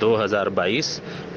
2022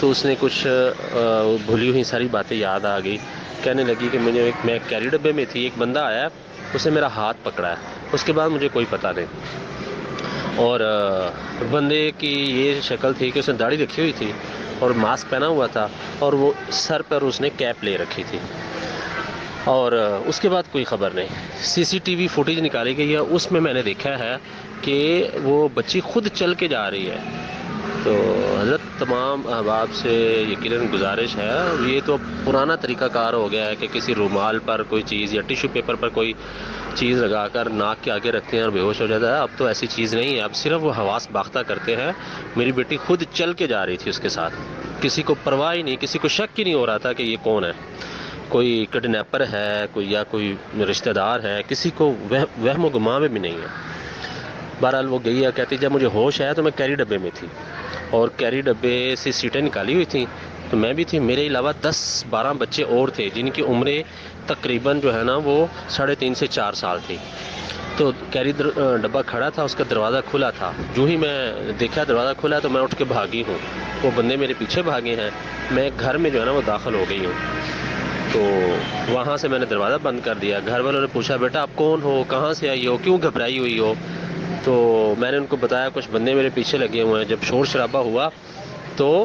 تو اس نے کچھ بھولی ہوئی ساری باتیں یاد آ گئی. کہنے لگی کہ میں کیری ڈبے میں تھی, ایک بندہ آیا, اس نے میرا ہاتھ پکڑا ہے, اس کے بعد مجھے کوئی پتہ نہیں. اور بندے کی یہ شکل تھی کہ اس نے داڑھی رکھی ہوئی تھی اور ماسک پہنا ہوا تھا, اور وہ سر پر اس نے کیپ لے رکھی تھی. اور اس کے بعد کوئی خبر نہیں. CCTV فوٹیج نکالی گئی ہے, اس میں نے دیکھا ہے کہ وہ بچی خود چل کے جا رہی ہے. تو حضرت تمام احباب سے یقیناً گزارش ہے, یہ تو پرانا طریقہ کار ہو گیا ہے کہ کسی رومال پر کوئی چیز یا ٹیشو پیپر پر کوئی چیز لگا کر ناک کے آگے رکھتے ہیں اور بے ہوش ہو جاتا ہے. اب تو ایسی چیز نہیں ہے, اب صرف وہ حواس باختہ کرتے ہیں. میری بیٹی خود چل کے جا رہی تھی اس کے ساتھ, کسی کو پرواہ ہی نہیں, کسی کو شک ہی نہیں ہو رہا تھا کہ یہ کون ہے, کوئی کڈنیپر ہے یا کوئی رشتہ دار ہے, کسی کو وہم و گماں میں بھی نہیں ہے. بہرحال وہ گئی ہے, کہتی جب مجھے ہوش آیا تو میں کیری ڈبے میں تھی, اور کیری ڈبے سے سیٹیں نکالی ہوئی تھیں, تو میں بھی تھی. میرے علاوہ 10-12 بچے اور تھے جن کی عمریں تقریباً جو ہے نا وہ 3.5 سے 4 سال تھی. تو کیری ڈبہ کھڑا تھا, اس کا دروازہ کھلا تھا. جو ہی میں دیکھا دروازہ کھلا تو میں اٹھ کے بھاگی ہوں, وہ بندے میرے پیچھے بھاگے ہیں, میں گھر میں جو ہے نا وہ داخل ہو گئی ہوں. تو وہاں سے میں نے دروازہ بند کر دیا. گھر والوں نے پوچھا بیٹا آپ کون ہو, کہاں سے آئی ہو, کیوں گھبرائی ہوئی ہو؟ تو میں نے ان کو بتایا کچھ بندے میرے پیچھے لگے ہوئے ہیں. جب شور شرابہ ہوا تو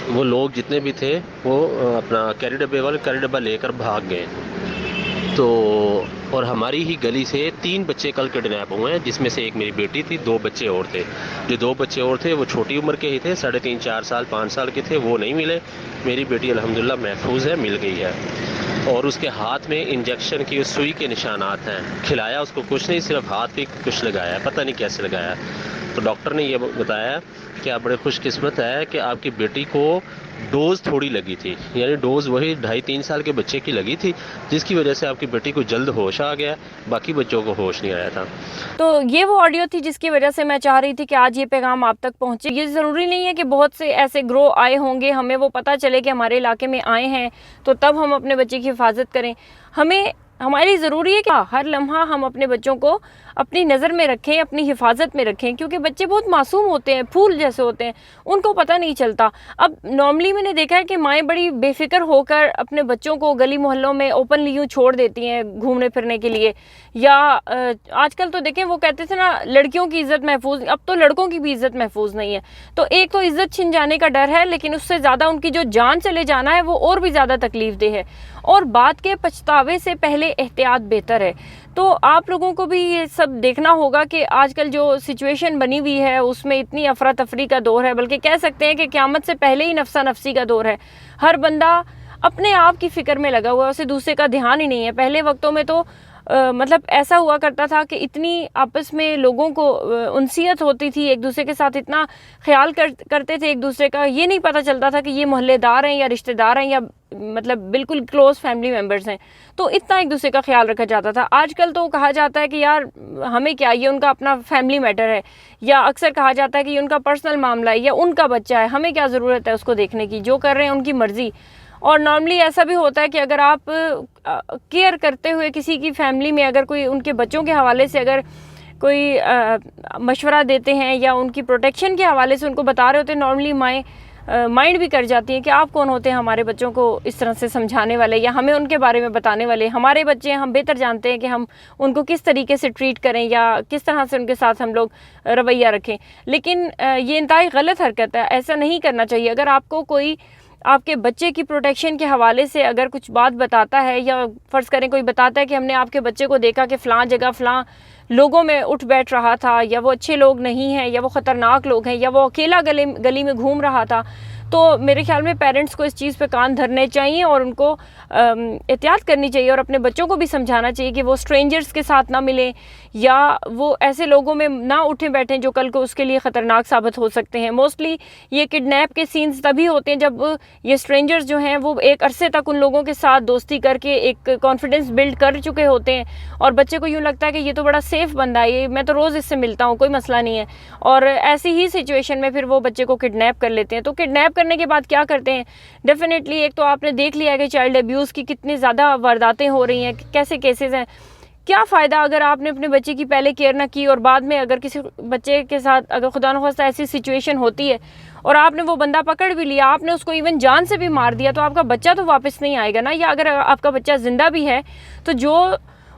وہ لوگ جتنے بھی تھے وہ اپنا کیری ڈبے والے کیری ڈبہ لے کر بھاگ گئے. تو اور ہماری ہی گلی سے 3 بچے کل کڈنیپ ہوئے ہیں, جس میں سے ایک میری بیٹی تھی, 2 بچے اور تھے. جو 2 بچے اور تھے وہ چھوٹی عمر کے ہی تھے, 3.5-4 سال 5 سال کے تھے, وہ نہیں ملے. میری بیٹی الحمدللہ محفوظ ہے, مل گئی ہے. اور اس کے ہاتھ میں انجیکشن کی سوئی کے نشانات ہیں. کھلایا اس کو کچھ نہیں, صرف ہاتھ پہ کچھ لگایا, پتہ نہیں کیسے لگایا. تو ڈاکٹر نے یہ بتایا کہ آپ بڑے خوش قسمت ہے کہ آپ کی بیٹی کو ڈوز تھوڑی لگی تھی, یعنی ڈوز وہی 2.5-3 سال کے بچے کی لگی تھی, جس کی وجہ سے آپ کی بیٹی کو جلد ہوش آ گیا, باقی بچوں کو ہوش نہیں آیا تھا. تو یہ وہ آڈیو تھی جس کی وجہ سے میں چاہ رہی تھی کہ آج یہ پیغام آپ تک پہنچے. یہ ضروری نہیں ہے کہ بہت سے ایسے گروہ آئے ہوں گے, ہمیں وہ پتہ چلے کہ ہمارے علاقے میں آئے ہیں تو تب ہم اپنے بچے کی حفاظت کریں. ہماری ضروری ہے کہ ہر لمحہ ہم اپنے بچوں کو اپنی نظر میں رکھیں, اپنی حفاظت میں رکھیں, کیونکہ بچے بہت معصوم ہوتے ہیں, پھول جیسے ہوتے ہیں, ان کو پتہ نہیں چلتا. اب نارملی میں نے دیکھا ہے کہ مائیں بڑی بے فکر ہو کر اپنے بچوں کو گلی محلوں میں اوپنلی یوں چھوڑ دیتی ہیں گھومنے پھرنے کے لیے. یا آج کل تو دیکھیں وہ کہتے تھے نا لڑکیوں کی عزت محفوظ, اب تو لڑکوں کی بھی عزت محفوظ نہیں ہے. تو ایک تو عزت چھن جانے کا ڈر ہے, لیکن اس سے زیادہ ان کی جو جان چلے جانا ہے وہ اور بھی زیادہ تکلیف دہ ہے. اور بات کے پچھتاوے سے پہلے احتیاط بہتر ہے. تو آپ لوگوں کو بھی یہ سب دیکھنا ہوگا کہ آج کل جو سچویشن بنی ہوئی ہے اس میں اتنی افراتفری کا دور ہے, بلکہ کہہ سکتے ہیں کہ قیامت سے پہلے ہی نفسا نفسی کا دور ہے. ہر بندہ اپنے آپ کی فکر میں لگا ہوا ہے, اسے دوسرے کا دھیان ہی نہیں ہے. پہلے وقتوں میں تو مطلب ایسا ہوا کرتا تھا کہ اتنی آپس میں لوگوں کو انسیت ہوتی تھی, ایک دوسرے کے ساتھ اتنا خیال کرتے تھے ایک دوسرے کا, یہ نہیں پتہ چلتا تھا کہ یہ محلے دار ہیں یا رشتہ دار ہیں یا مطلب بالکل کلوز فیملی ممبرز ہیں. تو اتنا ایک دوسرے کا خیال رکھا جاتا تھا. آج کل تو کہا جاتا ہے کہ یار ہمیں کیا, یہ ان کا اپنا فیملی میٹر ہے, یا اکثر کہا جاتا ہے کہ یہ ان کا پرسنل معاملہ ہے یا ان کا بچہ ہے, ہمیں کیا ضرورت ہے اس کو دیکھنے کی, جو کر رہے ہیں ان کی مرضی. اور نارملی ایسا بھی ہوتا ہے کہ اگر آپ کیئر کرتے ہوئے کسی کی فیملی میں اگر کوئی ان کے بچوں کے حوالے سے اگر کوئی مشورہ دیتے ہیں یا ان کی پروٹیکشن کے حوالے سے ان کو بتا رہے ہوتے ہیں, نارملی مائیں مائنڈ بھی کر جاتی ہیں کہ آپ کون ہوتے ہیں ہمارے بچوں کو اس طرح سے سمجھانے والے یا ہمیں ان کے بارے میں بتانے والے. ہمارے بچے ہیں, ہم بہتر جانتے ہیں کہ ہم ان کو کس طریقے سے ٹریٹ کریں یا کس طرح سے ان کے ساتھ ہم لوگ رویہ رکھیں. لیکن یہ انتہائی غلط حرکت ہے, ایسا نہیں کرنا چاہیے. اگر آپ کو کوئی آپ کے بچے کی پروٹیکشن کے حوالے سے اگر کچھ بات بتاتا ہے, یا فرض کریں کوئی بتاتا ہے کہ ہم نے آپ کے بچے کو دیکھا کہ فلاں جگہ فلاں لوگوں میں اٹھ بیٹھ رہا تھا, یا وہ اچھے لوگ نہیں ہیں, یا وہ خطرناک لوگ ہیں, یا وہ اکیلا گلی میں گھوم رہا تھا, تو میرے خیال میں پیرنٹس کو اس چیز پہ کان دھرنے چاہیے اور ان کو احتیاط کرنی چاہیے, اور اپنے بچوں کو بھی سمجھانا چاہیے کہ وہ اسٹرینجرز کے ساتھ نہ ملیں یا وہ ایسے لوگوں میں نہ اٹھیں بیٹھیں جو کل کو اس کے لیے خطرناک ثابت ہو سکتے ہیں. موسٹلی یہ کڈنیپ کے سینز تبھی ہوتے ہیں جب یہ اسٹرینجرز جو ہیں وہ ایک عرصے تک ان لوگوں کے ساتھ دوستی کر کے ایک کانفیڈنس بلڈ کر چکے ہوتے ہیں, اور بچے کو یوں لگتا ہے کہ یہ تو بڑا سیف بندہ ہے, یہ میں تو روز اس سے ملتا ہوں, کوئی مسئلہ نہیں ہے, اور ایسی ہی سچویشن میں پھر وہ بچے کو کڈنیپ کر لیتے ہیں. تو کڈنیپ کرنے کے بعد کیا کرتے ہیں, ڈیفینیٹلی ایک تو آپ نے دیکھ لیا ہے کہ چائلڈ ابیوز کی کتنی زیادہ وارداتیں ہو رہی ہیں, کیسے کیسز ہیں. کیا فائدہ اگر آپ نے اپنے بچے کی پہلے کیئر نہ کی اور بعد میں اگر کسی بچے کے ساتھ اگر خدا نخواستہ ایسی سچویشن ہوتی ہے اور آپ نے وہ بندہ پکڑ بھی لیا, آپ نے اس کو ایون جان سے بھی مار دیا, تو آپ کا بچہ تو واپس نہیں آئے گا نا. یا اگر آپ کا بچہ زندہ بھی ہے تو جو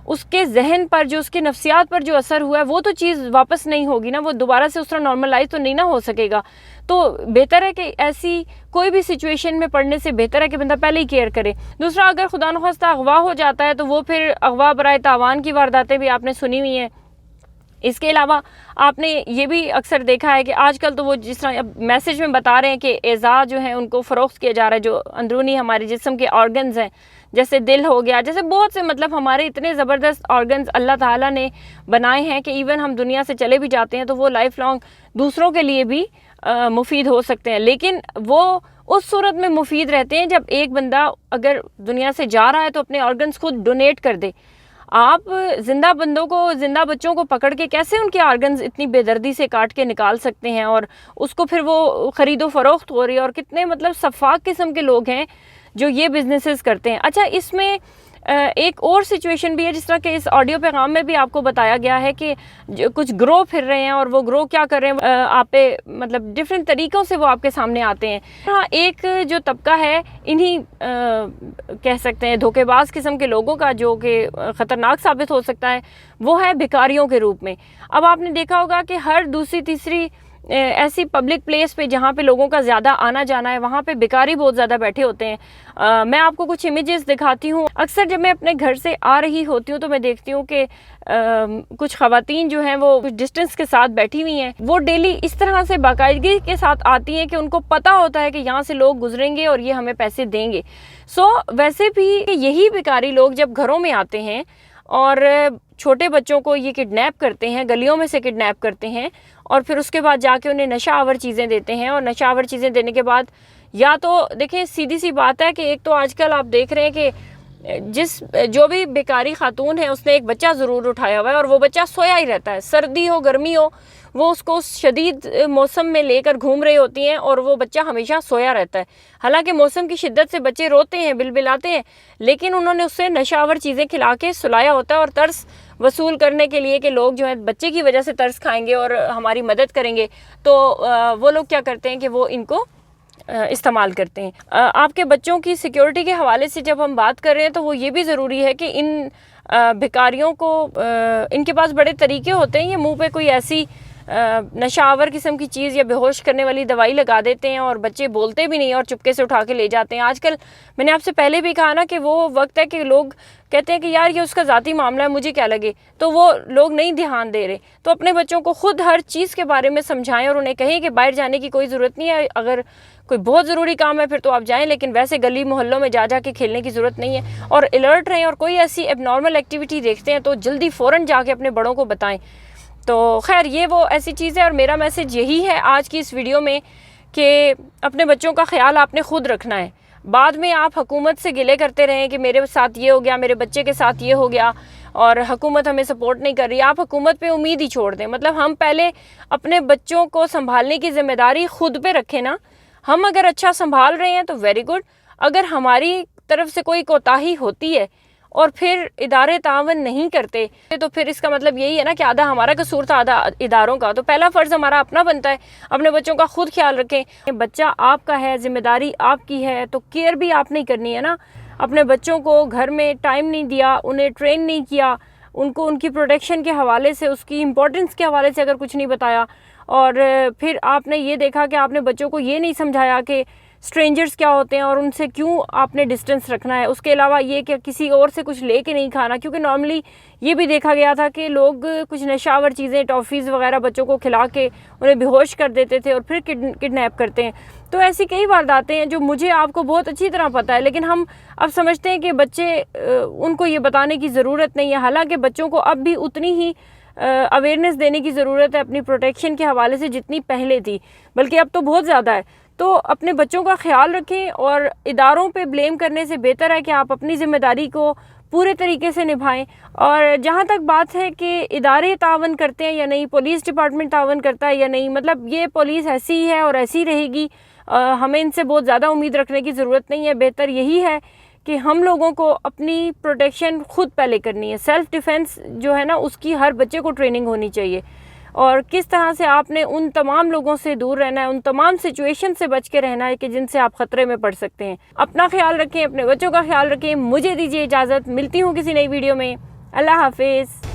اس کے ذہن پر, جو اس کے نفسیات پر جو اثر ہوا ہے, وہ تو چیز واپس نہیں ہوگی نا, وہ دوبارہ سے اس طرح نارملائز تو نہیں نہ ہو سکے گا. تو بہتر ہے کہ ایسی کوئی بھی سچویشن میں پڑنے سے بہتر ہے کہ بندہ پہلے ہی کیئر کرے. دوسرا, اگر خدا نخواستہ اغوا ہو جاتا ہے تو وہ پھر اغوا برائے تاوان کی وارداتیں بھی آپ نے سنی ہوئی ہیں. اس کے علاوہ آپ نے یہ بھی اکثر دیکھا ہے کہ آج کل تو وہ جس طرح اب میسج میں بتا رہے ہیں کہ اعضاء جو ہیں ان کو فروخت کیا جا رہا ہے, جو اندرونی ہمارے جسم کے آرگنز ہیں, جیسے دل ہو گیا, جیسے بہت سے مطلب ہمارے اتنے زبردست آرگنز اللہ تعالیٰ نے بنائے ہیں کہ ایون ہم دنیا سے چلے بھی جاتے ہیں تو وہ لائف لانگ دوسروں کے لیے بھی مفید ہو سکتے ہیں. لیکن وہ اس صورت میں مفید رہتے ہیں جب ایک بندہ اگر دنیا سے جا رہا ہے تو اپنے آرگنز خود ڈونیٹ کر دے. آپ زندہ بندوں کو, زندہ بچوں کو پکڑ کے کیسے ان کے آرگنز اتنی بے دردی سے کاٹ کے نکال سکتے ہیں, اور اس کو پھر وہ خرید و فروخت ہو رہی ہے. اور کتنے مطلب سفاک قسم کے لوگ ہیں جو یہ بزنسز کرتے ہیں. اچھا, اس میں ایک اور سچویشن بھی ہے, جس طرح کہ اس آڈیو پیغام میں بھی آپ کو بتایا گیا ہے کہ کچھ گروہ پھر رہے ہیں, اور وہ گروہ کیا کر رہے ہیں, آپ پہ مطلب ڈفرینٹ طریقوں سے وہ آپ کے سامنے آتے ہیں. ہاں, ایک جو طبقہ ہے انہی کہہ سکتے ہیں دھوکے باز قسم کے لوگوں کا, جو کہ خطرناک ثابت ہو سکتا ہے, وہ ہے بھکاریوں کے روپ میں. اب آپ نے دیکھا ہوگا کہ ہر دوسری تیسری ایسی پبلک پلیس پہ جہاں پہ لوگوں کا زیادہ آنا جانا ہے, وہاں پہ بھکاری بہت زیادہ بیٹھے ہوتے ہیں. میں آپ کو کچھ امیجز دکھاتی ہوں. اکثر جب میں اپنے گھر سے آ رہی ہوتی ہوں تو میں دیکھتی ہوں کہ کچھ خواتین جو ہیں وہ کچھ ڈسٹنس کے ساتھ بیٹھی ہوئی ہیں. وہ ڈیلی اس طرح سے باقاعدگی کے ساتھ آتی ہیں کہ ان کو پتہ ہوتا ہے کہ یہاں سے لوگ گزریں گے اور یہ ہمیں پیسے دیں گے. ویسے بھی یہی بھکاری لوگ جب گھروں میں آتے ہیں اور چھوٹے بچوں کو یہ کڈنیپ کرتے ہیں, گلیوں میں سے کڈنیپ کرتے ہیں, اور پھر اس کے بعد جا کے انہیں نشہ آور چیزیں دیتے ہیں. اور نشہ آور چیزیں دینے کے بعد, یا تو دیکھیں سیدھی سی بات ہے کہ ایک تو آج کل آپ دیکھ رہے ہیں کہ جو بھی بیکاری خاتون ہے اس نے ایک بچہ ضرور اٹھایا ہوا ہے, اور وہ بچہ سویا ہی رہتا ہے. سردی ہو گرمی ہو, وہ اس کو شدید موسم میں لے کر گھوم رہی ہوتی ہیں, اور وہ بچہ ہمیشہ سویا رہتا ہے. حالانکہ موسم کی شدت سے بچے روتے ہیں, بلبلاتے ہیں, لیکن انہوں نے اسے نشہ آور چیزیں کھلا کے سلایا ہوتا ہے, اور ترس وصول کرنے کے لیے کہ لوگ جو ہیں بچے کی وجہ سے ترس کھائیں گے اور ہماری مدد کریں گے, تو وہ لوگ کیا کرتے ہیں کہ وہ ان کو استعمال کرتے ہیں. آپ کے بچوں کی سیکیورٹی کے حوالے سے جب ہم بات کر رہے ہیں تو وہ یہ بھی ضروری ہے کہ ان بھکاریوں کو, ان کے پاس بڑے طریقے ہوتے ہیں. یہ منہ پہ کوئی ایسی نشہ آور قسم کی چیز یا بے ہوش کرنے والی دوائی لگا دیتے ہیں, اور بچے بولتے بھی نہیں اور چپکے سے اٹھا کے لے جاتے ہیں. آج کل میں نے آپ سے پہلے بھی کہا نا کہ وہ وقت ہے کہ لوگ کہتے ہیں کہ یار یہ اس کا ذاتی معاملہ ہے, مجھے کیا لگے, تو وہ لوگ نہیں دھیان دے رہے. تو اپنے بچوں کو خود ہر چیز کے بارے میں سمجھائیں, اور انہیں کہیں کہ باہر جانے کی کوئی ضرورت نہیں ہے. اگر کوئی بہت ضروری کام ہے پھر تو آپ جائیں, لیکن ویسے گلی محلوں میں جا کے کھیلنے کی ضرورت نہیں ہے. اور الرٹ رہیں, اور کوئی ایسی ایب نارمل ایکٹیویٹی دیکھتے ہیں تو جلدی فوراً جا کے اپنے بڑوں کو بتائیں. تو خیر, یہ وہ ایسی چیز ہے, اور میرا میسج یہی ہے آج کی اس ویڈیو میں کہ اپنے بچوں کا خیال آپ نے خود رکھنا ہے. بعد میں آپ حکومت سے گلے کرتے رہیں کہ میرے ساتھ یہ ہو گیا, میرے بچے کے ساتھ یہ ہو گیا, اور حکومت ہمیں سپورٹ نہیں کر رہی. آپ حکومت پہ امید ہی چھوڑ دیں. مطلب ہم پہلے اپنے بچوں کو سنبھالنے کی ذمہ داری خود پہ رکھیں نا. ہم اگر اچھا سنبھال رہے ہیں تو ویری گڈ. اگر ہماری طرف سے کوئی کوتاہی ہوتی ہے اور پھر ادارے تعاون نہیں کرتے تو پھر اس کا مطلب یہی ہے نا کہ آدھا ہمارا قصور تھا, آدھا اداروں کا. تو پہلا فرض ہمارا اپنا بنتا ہے, اپنے بچوں کا خود خیال رکھیں. بچہ آپ کا ہے, ذمہ داری آپ کی ہے, تو کیئر بھی آپ نہیں کرنی ہے نا. اپنے بچوں کو گھر میں ٹائم نہیں دیا, انہیں ٹرین نہیں کیا, ان کو ان کی پروٹیکشن کے حوالے سے, اس کی امپورٹنس کے حوالے سے اگر کچھ نہیں بتایا, اور پھر آپ نے یہ دیکھا کہ آپ نے بچوں کو یہ نہیں سمجھایا کہ اسٹرینجرز کیا ہوتے ہیں اور ان سے کیوں آپ نے ڈسٹنس رکھنا ہے. اس کے علاوہ یہ کہ کسی اور سے کچھ لے کے نہیں کھانا, کیونکہ نارملی یہ بھی دیکھا گیا تھا کہ لوگ کچھ نشہ آور چیزیں, ٹافیز وغیرہ بچوں کو کھلا کے انہیں بے ہوش کر دیتے تھے اور پھر کڈنیپ کرتے ہیں. تو ایسی کئی وارداتیں ہیں جو مجھے آپ کو بہت اچھی طرح پتہ ہے, لیکن ہم اب سمجھتے ہیں کہ بچے, ان کو یہ بتانے کی ضرورت نہیں ہے. حالانکہ بچوں کو اب بھی اتنی ہی اویئرنیس دینے کی ضرورت ہے اپنی پروٹیکشن کے حوالے سے جتنی پہلے تھی, بلکہ اب تو بہت زیادہ ہے. تو اپنے بچوں کا خیال رکھیں, اور اداروں پہ بلیم کرنے سے بہتر ہے کہ آپ اپنی ذمہ داری کو پورے طریقے سے نبھائیں. اور جہاں تک بات ہے کہ ادارے تعاون کرتے ہیں یا نہیں, پولیس ڈپارٹمنٹ تعاون کرتا ہے یا نہیں, مطلب یہ پولیس ایسی ہی ہے اور ایسی رہے گی, ہمیں ان سے بہت زیادہ امید رکھنے کی ضرورت نہیں ہے. بہتر یہی ہے کہ ہم لوگوں کو اپنی پروٹیکشن خود پہلے کرنی ہے. سیلف ڈیفenس جو ہے نا, اس کی ہر بچے کو ٹریننگ ہونی چاہیے. اور کس طرح سے آپ نے ان تمام لوگوں سے دور رہنا ہے، ان تمام سچویشن سے بچ کے رہنا ہے کہ جن سے آپ خطرے میں پڑ سکتے ہیں۔ اپنا خیال رکھیں، اپنے بچوں کا خیال رکھیں۔ مجھے دیجیے اجازت، ملتی ہوں کسی نئی ویڈیو میں۔ اللہ حافظ۔